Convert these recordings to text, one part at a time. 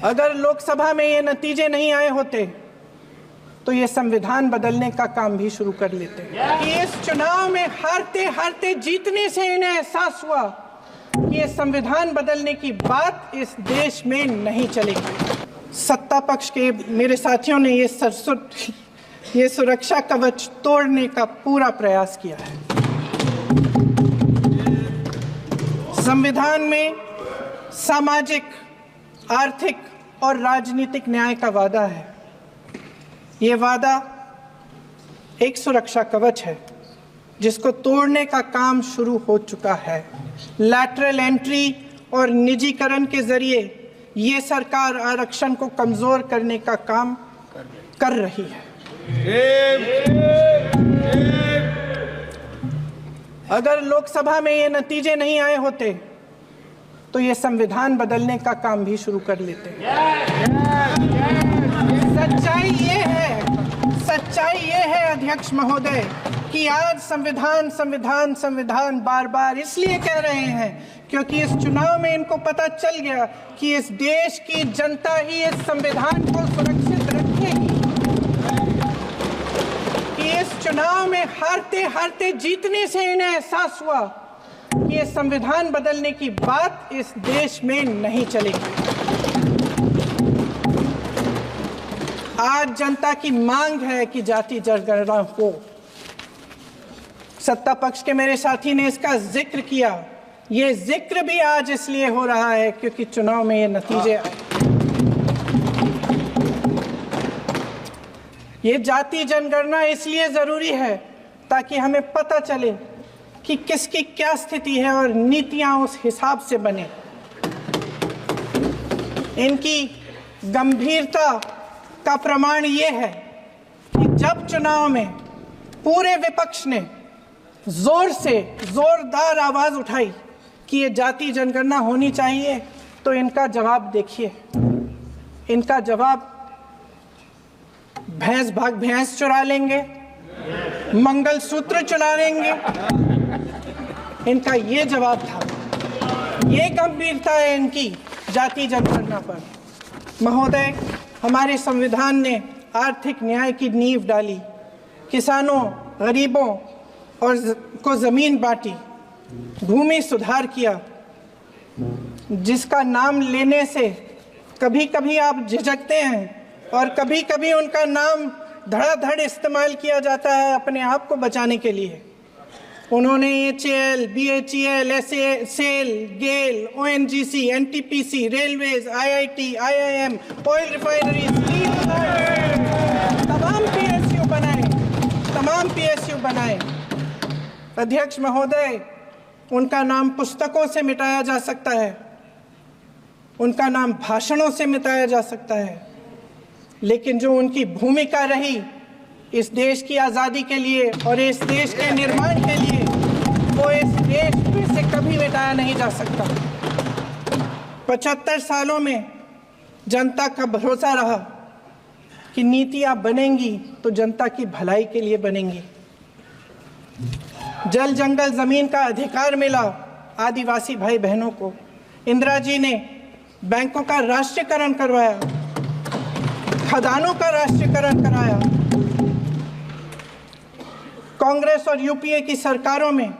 अगर लोकसभा में ये नतीजे नहीं आए होते तो ये संविधान बदलने का काम भी शुरू कर लेते कि इस चुनाव में हारते हारते जीतने से इन्हें एहसास हुआ कि ये संविधान बदलने की बात इस देश में नहीं चलेगी। सत्ता पक्ष के मेरे साथियों ने ये सुरक्षा कवच तोड़ने का पूरा प्रयास किया है। संविधान में सामाजिक, आर्थिक और राजनीतिक न्याय का वादा है। ये वादा एक सुरक्षा कवच है जिसको तोड़ने का काम शुरू हो चुका है। लैटरल एंट्री और निजीकरण के जरिए ये सरकार आरक्षण को कमजोर करने का काम कर रही है। अगर लोकसभा में ये नतीजे नहीं आए होते तो ये संविधान बदलने का काम भी शुरू कर लेते। सच्चाई ये है अध्यक्ष महोदय कि आज संविधान बार बार इसलिए कह रहे हैं क्योंकि इस चुनाव में इनको पता चल गया कि इस देश की जनता ही इस संविधान को सुरक्षित रखेगी, कि इस चुनाव में हारते हारते जीतने से इन्हें एहसास हुआ कि ये संविधान बदलने की बात इस देश में नहीं चलेगी। आज जनता की मांग है कि जाति जनगणना हो। सत्ता पक्ष के मेरे साथी ने इसका जिक्र किया। ये जिक्र भी आज इसलिए हो रहा है क्योंकि चुनाव में ये नतीजे आए। ये जाति जनगणना इसलिए जरूरी है ताकि हमें पता चले कि किसकी क्या स्थिति है और नीतियां उस हिसाब से बने। इनकी गंभीरता का प्रमाण ये है कि जब चुनाव में पूरे विपक्ष ने जोरदार आवाज उठाई कि ये जाति जनगणना होनी चाहिए तो इनका जवाब देखिए। इनका जवाब भैंस भाग भैंस चुरा लेंगे, मंगलसूत्र चुरा लेंगे, इनका ये जवाब था। ये गंभीरता है इनकी जाति जनगणना पर। महोदय, हमारे संविधान ने आर्थिक न्याय की नींव डाली, किसानों, गरीबों और को जमीन बांटी, भूमि सुधार किया, जिसका नाम लेने से कभी कभी आप झिझकते हैं और कभी कभी उनका नाम धड़ाधड़ इस्तेमाल किया जाता है अपने आप को बचाने के लिए। उन्होंने HAL, BHEL, SAIL, GAIL, ONGC, NTPC, railways, IIT, IIM, oil refineries, तमाम PSU बनाए। अध्यक्ष महोदय, उनका नाम पुस्तकों से मिटाया जा सकता है, उनका नाम भाषणों से मिटाया जा सकता है, लेकिन जो उनकी भूमिका रही इस देश की आज़ादी के लिए और इस देश के निर्माण के लिए, वो इस देश में से कभी मिटाया नहीं जा सकता। 75 सालों में जनता का भरोसा रहा कि नीतियां बनेंगी तो जनता की भलाई के लिए बनेंगी। जल जंगल जमीन का अधिकार मिला आदिवासी भाई बहनों को। इंदिरा जी ने बैंकों का राष्ट्रीयकरण करवाया, खदानों का राष्ट्रीयकरण कराया। कांग्रेस और यूपीए की सरकारों में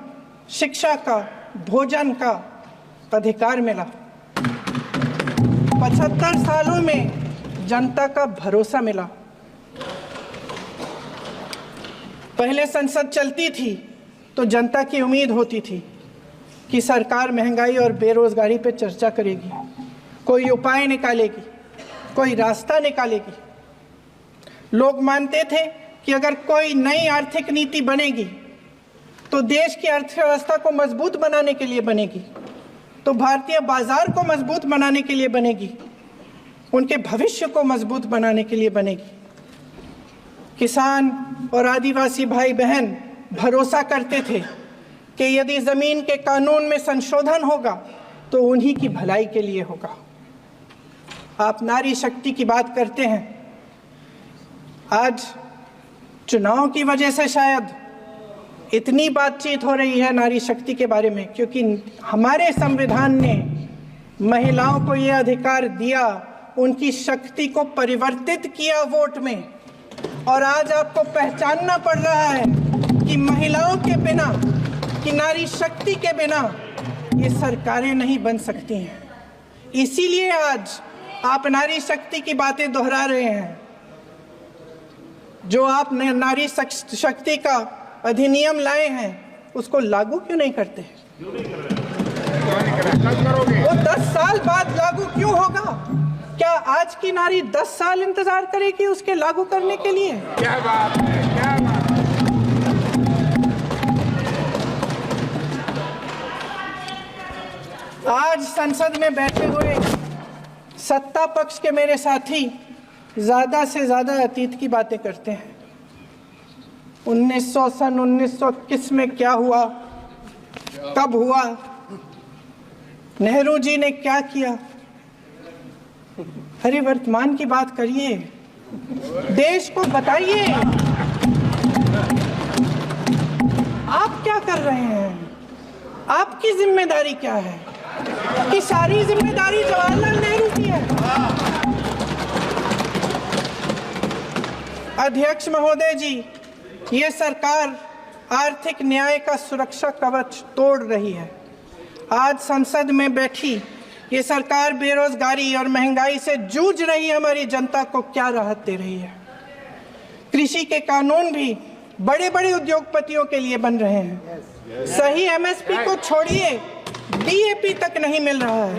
शिक्षा का, भोजन का अधिकार मिला। 75 सालों में जनता का भरोसा मिला। पहले संसद चलती थी तो जनता की उम्मीद होती थी कि सरकार महंगाई और बेरोजगारी पर चर्चा करेगी, कोई उपाय निकालेगी, कोई रास्ता निकालेगी। लोग मानते थे कि अगर कोई नई आर्थिक नीति बनेगी तो देश की अर्थव्यवस्था को मजबूत बनाने के लिए बनेगी, तो भारतीय बाजार को मजबूत बनाने के लिए बनेगी, उनके भविष्य को मजबूत बनाने के लिए बनेगी। किसान और आदिवासी भाई बहन भरोसा करते थे कि यदि जमीन के कानून में संशोधन होगा तो उन्हीं की भलाई के लिए होगा। आप नारी शक्ति की बात करते हैं। आज चुनाव की वजह से शायद इतनी बातचीत हो रही है नारी शक्ति के बारे में, क्योंकि हमारे संविधान ने महिलाओं को ये अधिकार दिया उनकी शक्ति को परिवर्तित किया वोट में, और आज आपको पहचानना पड़ रहा है कि महिलाओं के बिना, कि नारी शक्ति के बिना ये सरकारें नहीं बन सकती हैं। इसीलिए आज आप नारी शक्ति की बातें दोहरा रहे हैं। जो आप नारी शक्ति का अधिनियम लाए हैं उसको लागू क्यों नहीं करते? वो 10 साल बाद लागू क्यों होगा? क्या आज की नारी 10 साल इंतजार करेगी उसके लागू करने के लिए? क्या बात है, क्या बात है। आज संसद में बैठे हुए सत्ता पक्ष के मेरे साथी ज्यादा से ज्यादा अतीत की बातें करते हैं। 1921 में क्या हुआ, कब हुआ, नेहरू जी ने क्या किया। अरे वर्तमान की बात करिए, देश को बताइए आप क्या कर रहे हैं, आपकी जिम्मेदारी क्या है? कि सारी जिम्मेदारी जवाहरलाल नेहरू की है। अध्यक्ष महोदय जी, ये सरकार आर्थिक न्याय का सुरक्षा कवच तोड़ रही है। आज संसद में बैठी ये सरकार बेरोजगारी और महंगाई से जूझ रही हमारी जनता को क्या राहत दे रही है? कृषि के कानून भी बड़े बड़े उद्योगपतियों के लिए बन रहे हैं। सही एमएसपी को छोड़िए, डीएपी तक नहीं मिल रहा है।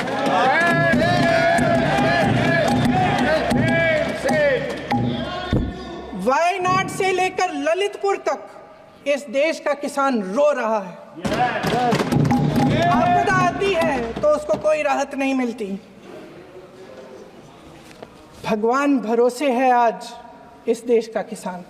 वायनाड से लेकर ललितपुर तक इस देश का किसान रो रहा है। आपदा आती है तो उसको कोई राहत नहीं मिलती। भगवान भरोसे है आज इस देश का किसान।